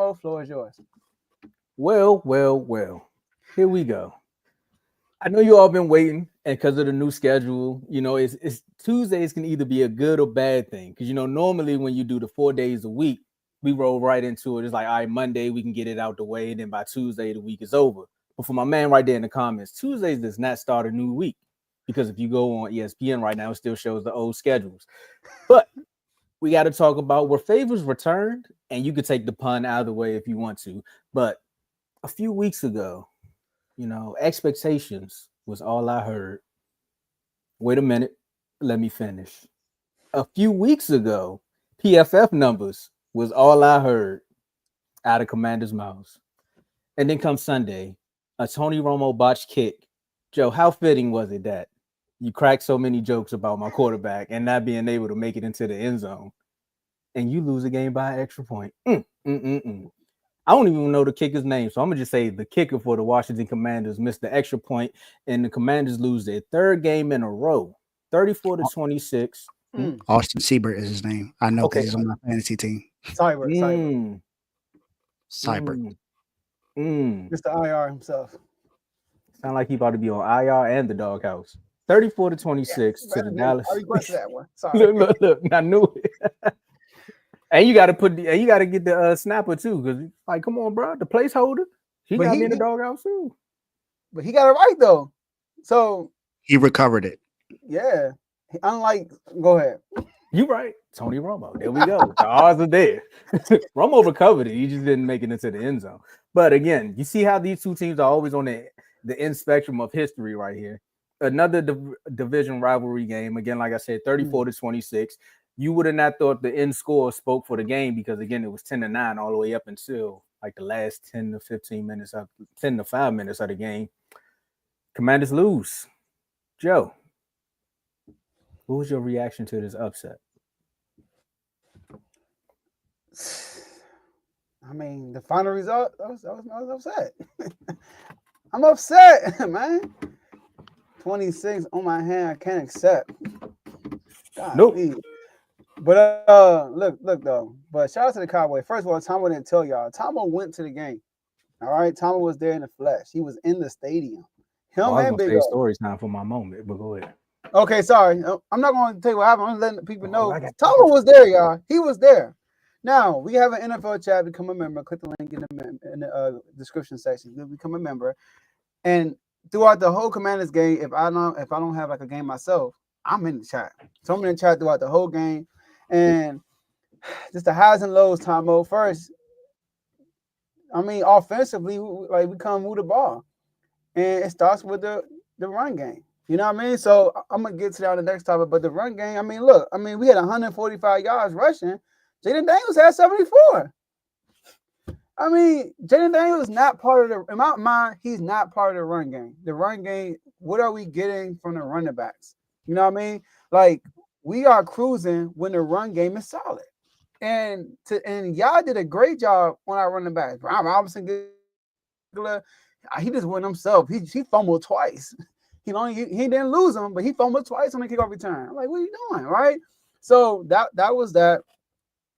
Tomo, floor is yours. Well. Here we go. I know you all been waiting, and because of the new schedule, it's Tuesdays can either be a good or bad thing. Because normally when you do the 4 days a week, we roll right into it. It's like, all right, Monday we can get it out the way, and then by Tuesday the week is over. But for my man right there in the comments, Tuesdays does not start a new week because if you go on ESPN right now, it still shows the old schedules. But we got to talk about where favors returned, and you could take the pun either way if you want to. But a few weeks ago, expectations was all I heard. Wait a minute, let me finish. A few weeks ago, PFF numbers was all I heard out of Commander's mouths. And then come Sunday, a Tony Romo botched kick. Joe, how fitting was it that you cracked so many jokes about my quarterback and not being able to make it into the end zone, and you lose a game by an extra point? I don't even know the kicker's name, so I'm gonna just say the kicker for the Washington Commanders missed the extra point, and the Commanders lose their third game in a row, 34-26. Austin Siebert is his name. I know because he's on my fantasy team. Cyber. Cyber. Mr. IR himself. Sound like he about to be on IR and the doghouse. 34-26 to the Dallas. I requested that one. Sorry. Look, I knew it. And you got to get the snapper too, because like, come on, bro, the placeholder. He got me in the doghouse too. But he got it right though. So he recovered it. Yeah. Go ahead. You right, Tony Romo. There we go. The odds are there. Romo recovered it. He just didn't make it into the end zone. But again, you see how these two teams are always on the end spectrum of history right here. Another division rivalry game. Again, like I said, 34-26. You would have not thought the end score spoke for the game because, again, it was 10-9 all the way up until like the last 10 to 15 minutes, 10 to 5 minutes of the game. Commanders lose. Joe, what was your reaction to this upset? I mean, the final result, I was upset. I'm upset, man. 26 on my hand, I can't accept. God, nope. Please. But look though. But shout out to the Cowboys. First of all, Tomo didn't tell y'all. Tomo went to the game. All right, Tomo was there in the flesh. He was in the stadium. I was gonna say story time for my moment, but go ahead. Okay, sorry. I'm not going to tell you what happened. I'm letting people know. Tomo was there, y'all. He was there. Now we have an NFL chat. Become a member. Click the link in the description section. You'll become a member. And throughout the whole Commanders game, if I don't have like a game myself, I'm in the chat. So I'm in the chat throughout the whole game. And just the highs and lows, Tomo. First, I mean, offensively, we come move the ball. And it starts with the run game. You know what I mean? So I'm going to get to that on the next topic. But the run game, I mean, look, we had 145 yards rushing. Jaden Daniels had 74. I mean, Jaden Daniels is not part of in my mind, he's not part of the run game. The run game, what are we getting from the running backs? You know what I mean? Like, we are cruising when the run game is solid. And y'all did a great job on our running backs. Brian Robinson, he just won himself. He fumbled twice. He didn't lose them, but he fumbled twice on the kickoff return. I'm like, what are you doing, right? So that was that.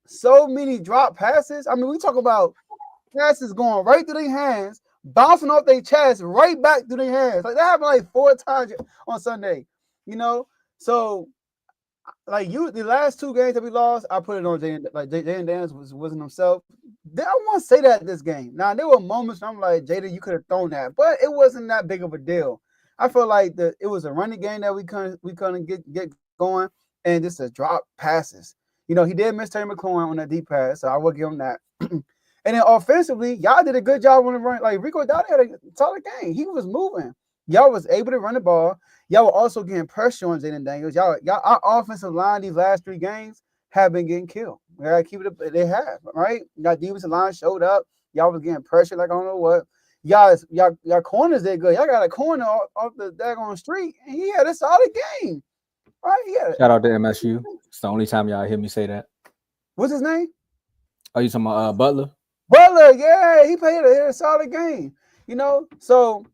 So many drop passes. I mean, we talk about passes going right through their hands, bouncing off their chest, right back through their hands. Like that happened like 4 times on Sunday, you know. So, like the last 2 games that we lost, I put it on Jaden. Like Jaden Daniels wasn't himself. I want to say that this game. Now there were moments where I'm like, Jaden, you could have thrown that, but it wasn't that big of a deal. I feel like it was a running game that we couldn't get going, and just a drop passes. You know, he did miss Terry McLaurin on that deep pass, so I will give him that. And then offensively, y'all did a good job on the run. Like Rico Dowdle had a solid game. He was moving. Y'all was able to run the ball. Y'all were also getting pressure on Jaden Daniels. Y'all, our offensive line these last 3 games have been getting killed. We gotta keep it. They have, right? Y'all defensive line showed up. Y'all was getting pressure like I don't know what. Y'all corners did good. Y'all got a corner off the daggone street, and he had a solid game. Right? Shout out to MSU. It's the only time y'all hear me say that. What's his name? Oh, you talking about Butler? Butler, yeah, he played a solid game. You know, so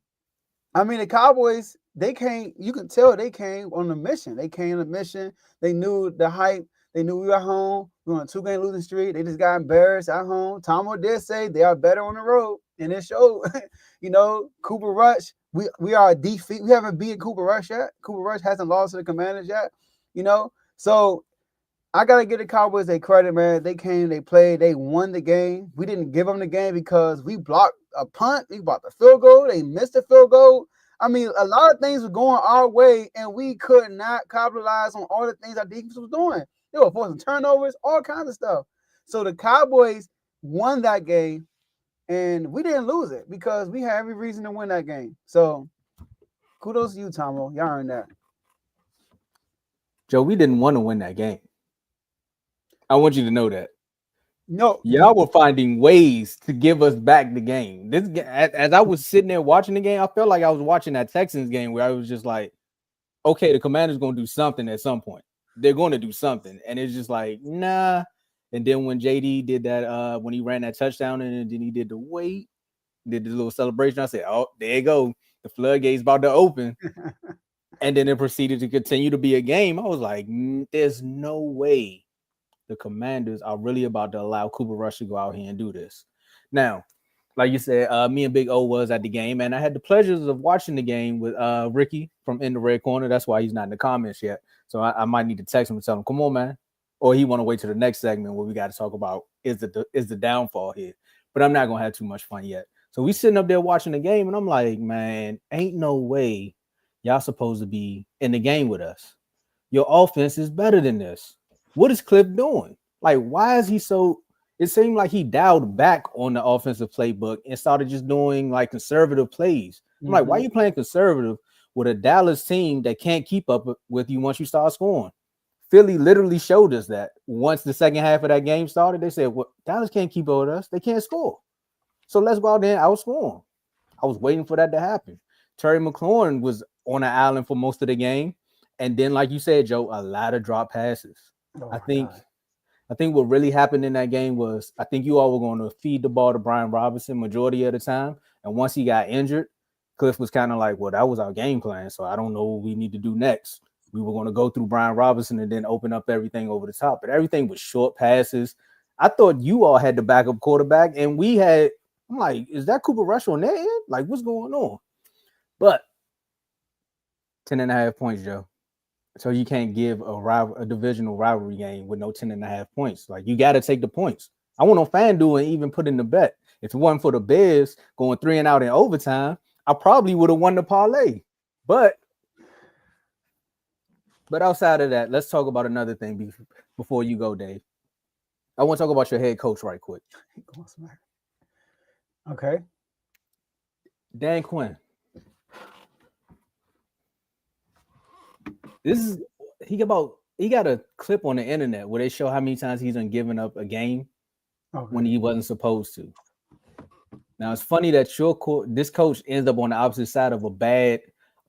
I mean the Cowboys, they came. You can tell they came on a mission. They came on a mission. They knew the hype. They knew we were home. We're on a 2-game losing streak. They just got embarrassed at home. Tomo did say they are better on the road, and it showed. Cooper Rush. We are a defeat. We haven't beaten Cooper Rush yet. Cooper Rush hasn't lost to the Commanders yet. So I gotta give the Cowboys their credit, man. They came, they played, they won the game. We didn't give them the game because we blocked a punt, we blocked the field goal, they missed the field goal. I mean, a lot of things were going our way, and we could not capitalize on all the things our defense was doing. They were forcing turnovers, all kinds of stuff. So the Cowboys won that game, and we didn't lose it because we had every reason to win that game. So kudos to you, Tomo. Y'all earned that. Joe, we didn't want to win that game. I want you to know that. No, y'all were finding ways to give us back the game. As I was sitting there watching the game, I felt like I was watching that Texans game where I was just like, okay, the Commanders going to do something at some point. They're going to do something. And it's just like, nah. And then when JD did that, when he ran that touchdown and then he did the little celebration, I said, oh, there you go. The floodgate's about to open. And then it proceeded to continue to be a game. I was like, there's no way the Commanders are really about to allow Cooper Rush to go out here and do this. Now, like you said, me and Big O was at the game, and I had the pleasures of watching the game with Ricky from In the Red Corner. That's why he's not in the comments yet. So I might need to text him and tell him, come on, man. Or he want to wait to the next segment where we got to talk about is the downfall here. But I'm not going to have too much fun yet. So we sitting up there watching the game, and I'm like, man, ain't no way y'all supposed to be in the game with us. Your offense is better than this. What is Cliff doing? Like, why is he so? It seemed like he dialed back on the offensive playbook and started just doing like conservative plays. I'm like, why are you playing conservative with a Dallas team that can't keep up with you once you start scoring? Philly literally showed us that once the second half of that game started. They said, well, Dallas can't keep up with us. They can't score. So let's go out there and outscore them. I was waiting for that to happen. Terry McLaurin was on the island for most of the game. And then, like you said, Joe, a lot of drop passes. I think what really happened in that game was I think you all were going to feed the ball to Brian Robinson majority of the time. And once he got injured, Cliff was kind of like, well, that was our game plan. So I don't know what we need to do next. We were going to go through Brian Robinson and then open up everything over the top. But everything was short passes. I thought you all had the backup quarterback. And I'm like, is that Cooper Rush on their end? Like, what's going on? But 10.5 points, Joe. So you can't give a divisional rivalry game with no 10.5 points. Like, you got to take the points. I went on FanDuel and even put in the bet. If it wasn't for the Bears going 3 and out in overtime, I probably would have won the parlay. But outside of that, let's talk about another thing before you go, Dave. I want to talk about your head coach right quick. Okay. Dan Quinn. He got a clip on the internet where they show how many times he's done given up a game when he wasn't supposed to. Now it's funny that this coach ends up on the opposite side of a bad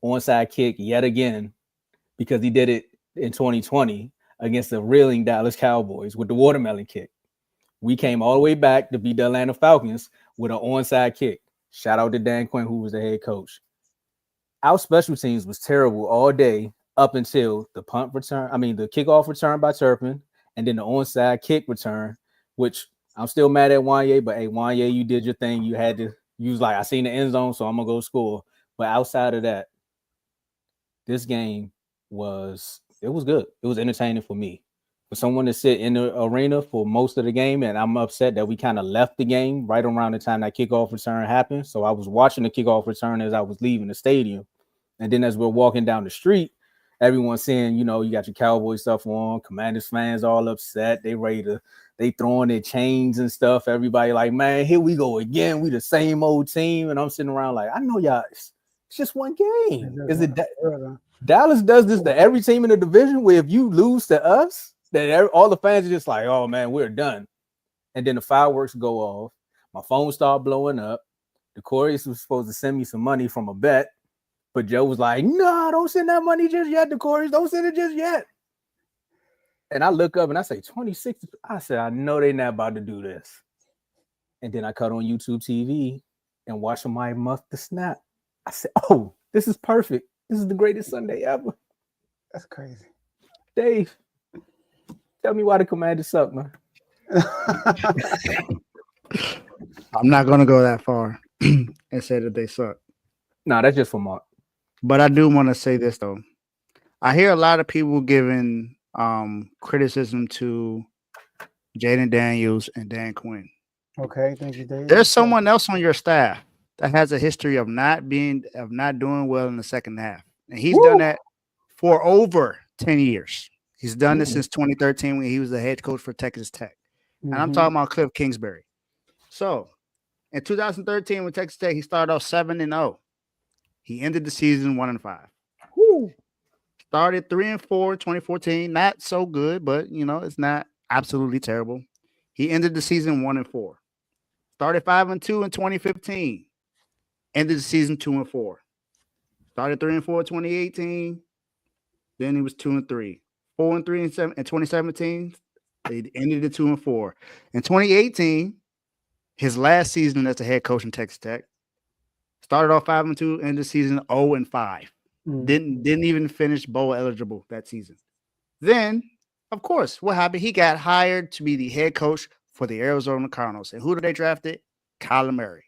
onside kick yet again because he did it in 2020 against the reeling Dallas Cowboys with the watermelon kick. We came all the way back to beat the Atlanta Falcons with an onside kick. Shout out to Dan Quinn, who was the head coach. Our special teams was terrible all day up until the the kickoff return by Turpin, and then the onside kick return, which I'm still mad at Wanye, but hey, Wanye, you did your thing. You had to use I seen the end zone, so I'm gonna go score. But outside of that, this game was good. It was entertaining for me. For someone to sit in the arena for most of the game, and I'm upset that we kind of left the game right around the time that kickoff return happened. So I was watching the kickoff return as I was leaving the stadium. And then as we're walking down the street, everyone's saying, you got your Cowboy stuff on, Commanders fans all upset. They throwing their chains and stuff. Everybody like, man, here we go again. We the same old team. And I'm sitting around like, I know y'all, it's just one game. Is it Dallas does this to every team in the division where if you lose to us, that all the fans are just like, oh man, we're done. And then the fireworks go off. My phone started blowing up. The Corey's was supposed to send me some money from a bet. But Joe was like, no, don't send that money just yet, the Corey's. Don't send it just yet. And I look up and I say, 26. I said, I know they're not about to do this. And then I cut on YouTube TV and watch somebody muff the snap. I said, oh, this is perfect. This is the greatest Sunday ever. That's crazy. Dave, Tell me why the Commanders suck, man. I'm not gonna go that far and say that they suck. Nah, that's just for Mark. But I do want to say this though. I hear a lot of people giving criticism to Jaden Daniels and Dan Quinn. Okay, thank you, Dave. There's someone else on your staff that has a history of not doing well in the second half. And he's done that for over 10 years. He's done this since 2013 when he was the head coach for Texas Tech. And I'm talking about Cliff Kingsbury. So in 2013 with Texas Tech, he started off 7-0. He ended the season 1-5. Started 3-4 in 2014. Not so good, but it's not absolutely terrible. He ended the season 1-4. Started 5-2 in 2015. Ended the season 2-4. Started 3-4 in 2018. Then he was 2-3. 4-3 in 2017. They ended the 2-4. In 2018, his last season as a head coach in Texas Tech, started off 5-2, ended the season 0-5. Didn't even finish bowl eligible that season. Then, of course, what happened? He got hired to be the head coach for the Arizona Cardinals. And who did they draft? Kyler Murray.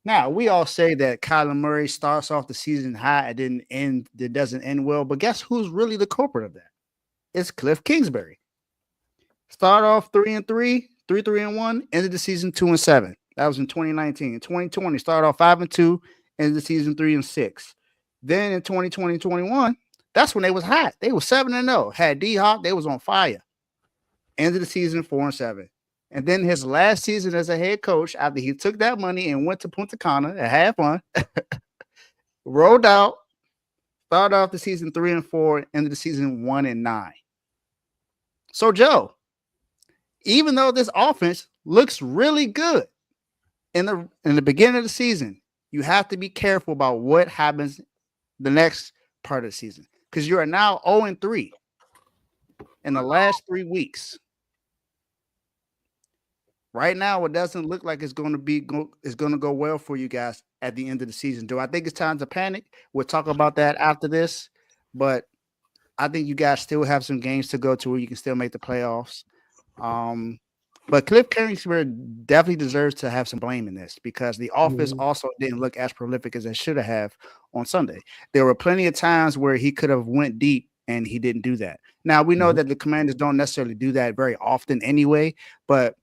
Now, we all say that Kyler Murray starts off the season high and it doesn't end well. But guess who's really the culprit of that? It's Cliff Kingsbury. Start off 3-3, 3-1, ended the season 2-7. That was in 2019. In 2020, started off 5-2, ended the season 3-6. Then in 2020-21, that's when they was hot. They was 7-0. Had D-Hop, they was on fire. Ended the season 4-7. And then his last season as a head coach, after he took that money and went to Punta Cana and had fun, rolled out, started off the season 3-4, ended the season 1-9. So, Joe, even though this offense looks really good in the beginning of the season, you have to be careful about what happens the next part of the season because you are now 0-3 in the last 3 weeks. Right now, it doesn't look like it's going to go well for you guys at the end of the season. Do I think it's time to panic? We'll talk about that after this, but I think you guys still have some games to go to where you can still make the playoffs. But Cliff Kingsbury definitely deserves to have some blame in this because the offense also didn't look as prolific as it should have on Sunday. There were plenty of times where he could have went deep and he didn't do that. Now, we know that the Commanders don't necessarily do that very often anyway, but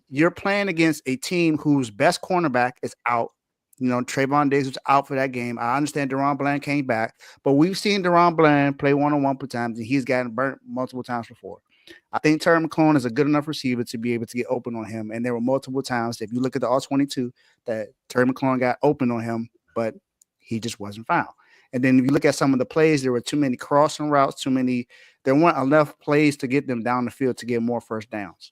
you're playing against a team whose best cornerback is out. Trayvon Diggs was out for that game. I understand Deron Bland came back, but we've seen Deron Bland play one-on-one per times, and he's gotten burnt multiple times before. I think Terry McLaurin is a good enough receiver to be able to get open on him, and there were multiple times, if you look at the All-22, that Terry McLaurin got open on him, but he just wasn't found. And then if you look at some of the plays, there were too many crossing routes, there weren't enough plays to get them down the field to get more first downs.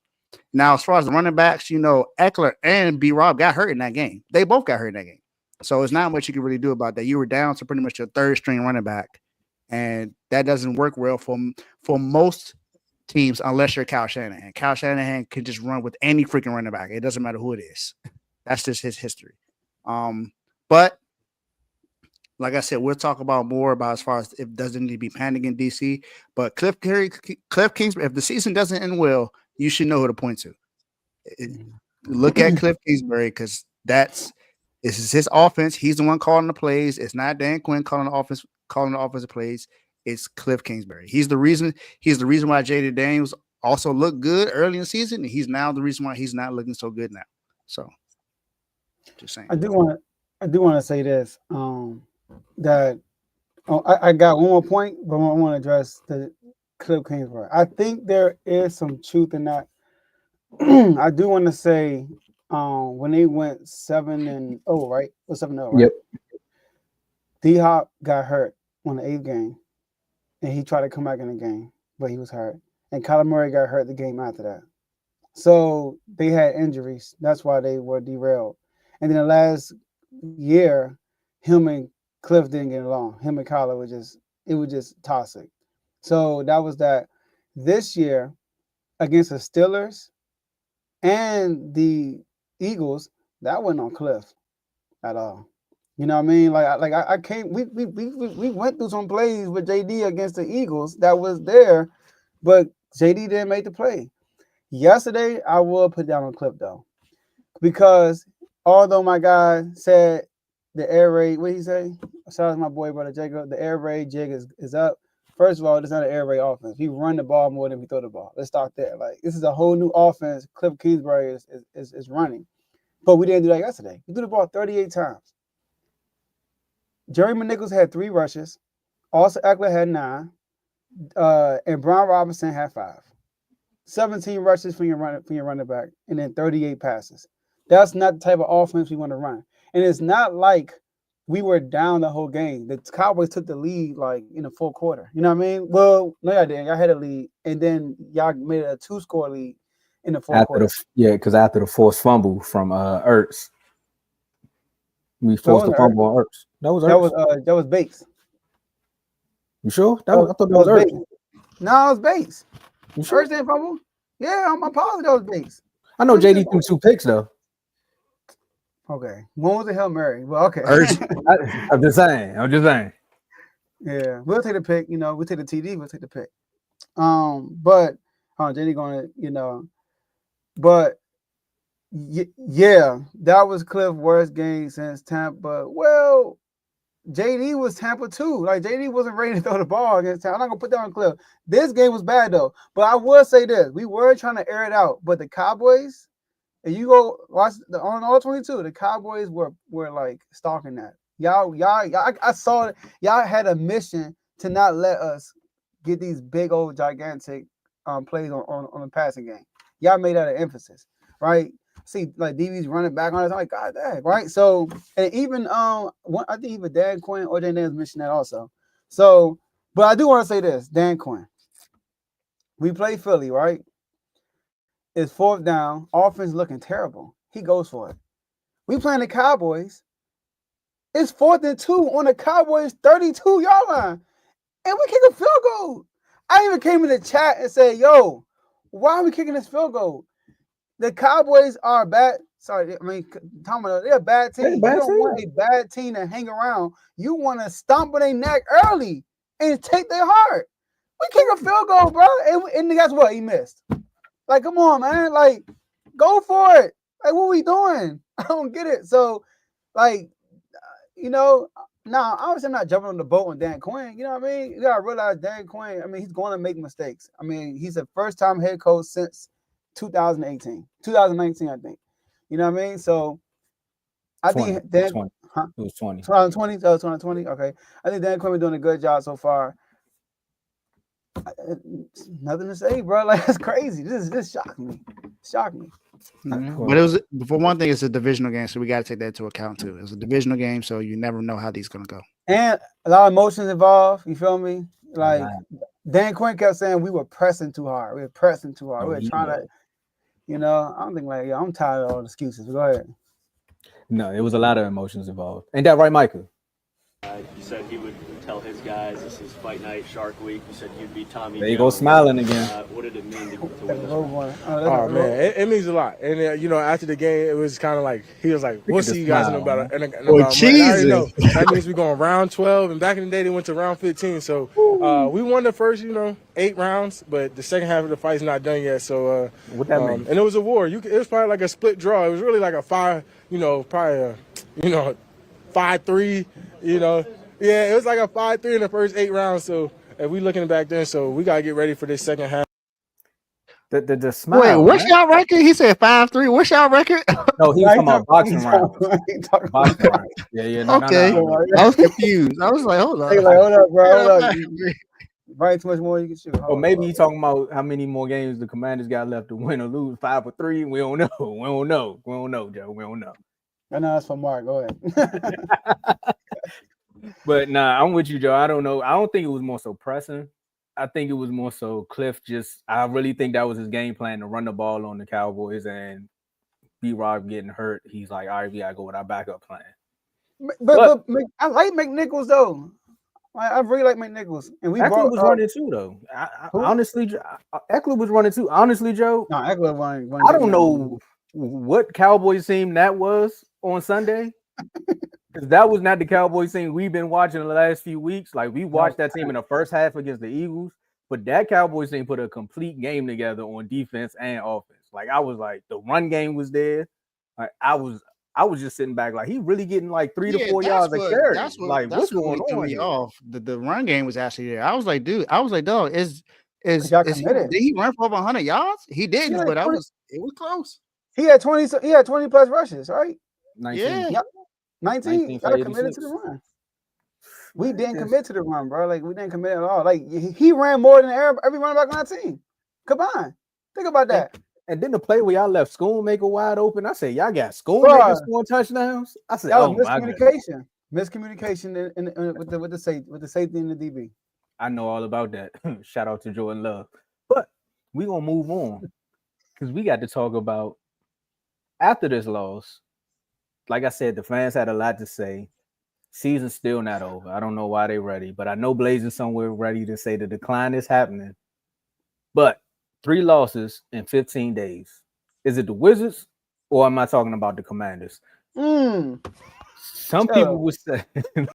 Now, as far as the running backs, Eckler and B-Rob got hurt in that game. They both got hurt in that game. So it's not much you can really do about that. You were down to pretty much your third string running back, and that doesn't work well for most teams unless you're Kyle Shanahan. Kyle Shanahan can just run with any freaking running back. It doesn't matter who it is. That's just his history. But like I said, we'll talk about more about as far as if doesn't need to be panicking in DC. But Cliff Kingsbury, if the season doesn't end well, you should know who to point to. Look at Cliff Kingsbury because this is his offense. He's the one calling the plays. It's not Dan Quinn calling the offensive plays. It's Cliff Kingsbury. He's the reason why Jaden Daniels also looked good early in the season, and he's now the reason why he's not looking so good now. So, just saying. I do want to say this. That I got one more point, but I want to address the Cliff Kingsbury. I think there is some truth in that. I do want to say when they went 7-0, right? Or 7-0, right? Yep. D-Hop got hurt on the 8th game, and he tried to come back in the game, but he was hurt. And Kyler Murray got hurt the game after that. So they had injuries. That's why they were derailed. And then the last year, him and Cliff didn't get along. Him and Kyler was just toxic. So that was that. This year, against the Steelers and the Eagles, that wasn't on Cliff at all. You know what I mean? I can't. We went through some plays with JD against the Eagles that was there but JD didn't make the play. Yesterday, I will put down a clip though, because although my guy said the air raid, what did he say? Shout out to my boy brother Jacob. The air raid jig is up. First of all, it's not an air raid offense. We run the ball more than we throw the ball. Let's start there. Like, this is a whole new offense. Cliff Kingsbury is running, but we didn't do that yesterday. We threw the ball 38 times. Jerry McNichols had 3 rushes. Also, Eckler had 9. And Brian Robinson had 5. 17 rushes for your running back, and then 38 passes. That's not the type of offense we want to run. And it's not like we were down the whole game. The Cowboys took the lead like in the fourth quarter. You know what I mean? Well, no, y'all didn't. Y'all had a lead, and then y'all made it a 2-score lead in the fourth quarter. Because after the forced fumble from Ertz, we forced the fumble on Ertz. That was Bates. You sure? I thought that was Ertz. No, it was Bates. You sure? Ertz didn't fumble? Yeah, I'm positive that was Bates. I know JD threw 2 picks though. Okay, one was a Hail Mary. Well, okay. I'm just saying. Yeah, we'll take the pick. You know, we'll take the TD. We'll take the pick. But JD going but yeah, that was Cliff's worst game since Tampa. Well, JD was Tampa too. Like, JD wasn't ready to throw the ball against Tampa. I'm not gonna put that on Cliff. This game was bad though. But I will say this: we were trying to air it out, but the Cowboys. And you go watch on all 22, the Cowboys were like stalking that. Y'all, I saw it. Y'all had a mission to not let us get these big old gigantic plays on the passing game. Y'all made that an emphasis, right? See, like DB's running back on us. I'm like, God dang, right? So, and even I think even Dan Quinn or Dan Dan's mentioned that also. So, but I do want to say this, Dan Quinn. We play Philly, right? It's 4th down. Offense looking terrible. He goes for it. We playing the Cowboys. It's 4th and 2 on the Cowboys 32-yard line. And we kick a field goal. I even came in the chat and said, yo, why are we kicking this field goal? The Cowboys are bad. Sorry, I mean, Tomo, they're a bad team. You don't want a bad team to hang around. You want to stomp on their neck early and take their heart. We kick a field goal, bro. And guess what? He missed. Like, come on, man. Like, go for it. Like, what are we doing? I don't get it. So, like, now, obviously I'm not jumping on the boat on Dan Quinn. You know what I mean? You got to realize Dan Quinn, I mean, he's going to make mistakes. I mean, he's a first-time head coach since 2019, I think. You know what I mean? So, I think Dan... 20. It was 20. 2020? Oh, 2020? Okay. I think Dan Quinn was doing a good job so far. Nothing to say, bro. Like, that's crazy. This shocked me. Mm-hmm. But it was, for one thing, it's a divisional game, so we got to take that into account too. It's a divisional game, so you never know how these gonna go. And a lot of emotions involved. You feel me? Like, Dan Quinn kept saying we were pressing too hard. We were trying to, I don't think like, I'm tired of all the excuses. Go ahead. No, it was a lot of emotions involved. Ain't that right, Michael? You said he would tell his guys this is fight night, Shark Week. You said you'd be Tommy. There you go, smiling again. What did it mean to win this one? Oh man, it means a lot. And after the game, it was kind of like he was like, "We'll see you guys in about a month." That means we're going round 12. And back in the day, they went to round 15. So we won the first, 8 rounds, but the second half of the fight's not done yet. So what that mean? And it was a war. It was probably like a split draw. It was really like a 5, probably a 5-3. Yeah, it was like a 5-3 in the first 8 rounds. So if we looking back then, so we gotta get ready for this second half. The smile. Wait, what's y'all record? He said 5-3. What's y'all record? No, he was talking about boxing rounds. Boxing rounds. Yeah. No, okay, no. I was confused. I was like, hold on. Hold up, bro. Hold up. Right, too much more you can shoot. Or maybe he's talking about how many more games the Commanders got left to win or lose. 5 or 3. We don't know. We don't know, Joe. We don't know. I know that's for Mark. Go ahead. But nah, I'm with you, Joe. I don't know. I don't think it was more so pressing. I think it was more so Cliff I really think that was his game plan to run the ball on the Cowboys, and B-Rob getting hurt. He's like, all right, we gotta go with our backup plan. But I like McNichols though. I really like McNichols. And Eckler was running too, though. Honestly, Eckler was running too. Honestly, Joe. No, Eckler running. I don't know what Cowboys team that was on Sunday. Because that was not the Cowboys team we've been watching the last few weeks. Like, we watched that team in the first half against the Eagles, But that Cowboys team put a complete game together on defense and offense. Like I was like, the run game was there. Like I was just sitting back, like he really getting like 3 to 4 yards a carry. Like what's going really threw on me here? off. The run game was actually there. I was like, dude, dog, is got he, committed. did he run for over 100 yards? He didn't, Yeah, but like it was close. He had 20. He had 20 plus rushes, right? 19. Yeah. Yep. 19. Got committed to the run. We didn't commit to the run, bro. Like we didn't commit at all. Like he ran more than every running back on our team combined. Think about that. And then the play where y'all left Schoonmaker wide open, I said, y'all got Schoonmaker scoring touchdowns. I said, that was oh my miscommunication. Miscommunication with the safety and the DB. I know all about that. Shout out to Jordan Love. But we're gonna move on because we got to talk about after this loss. Like I said, the fans had a lot to say. Season's still not over. I don't know why they're ready, but I know Blazing somewhere ready to say the decline is happening. But 3 losses in 15 days. Is it the Wizards or am I talking about the Commanders? Some people would say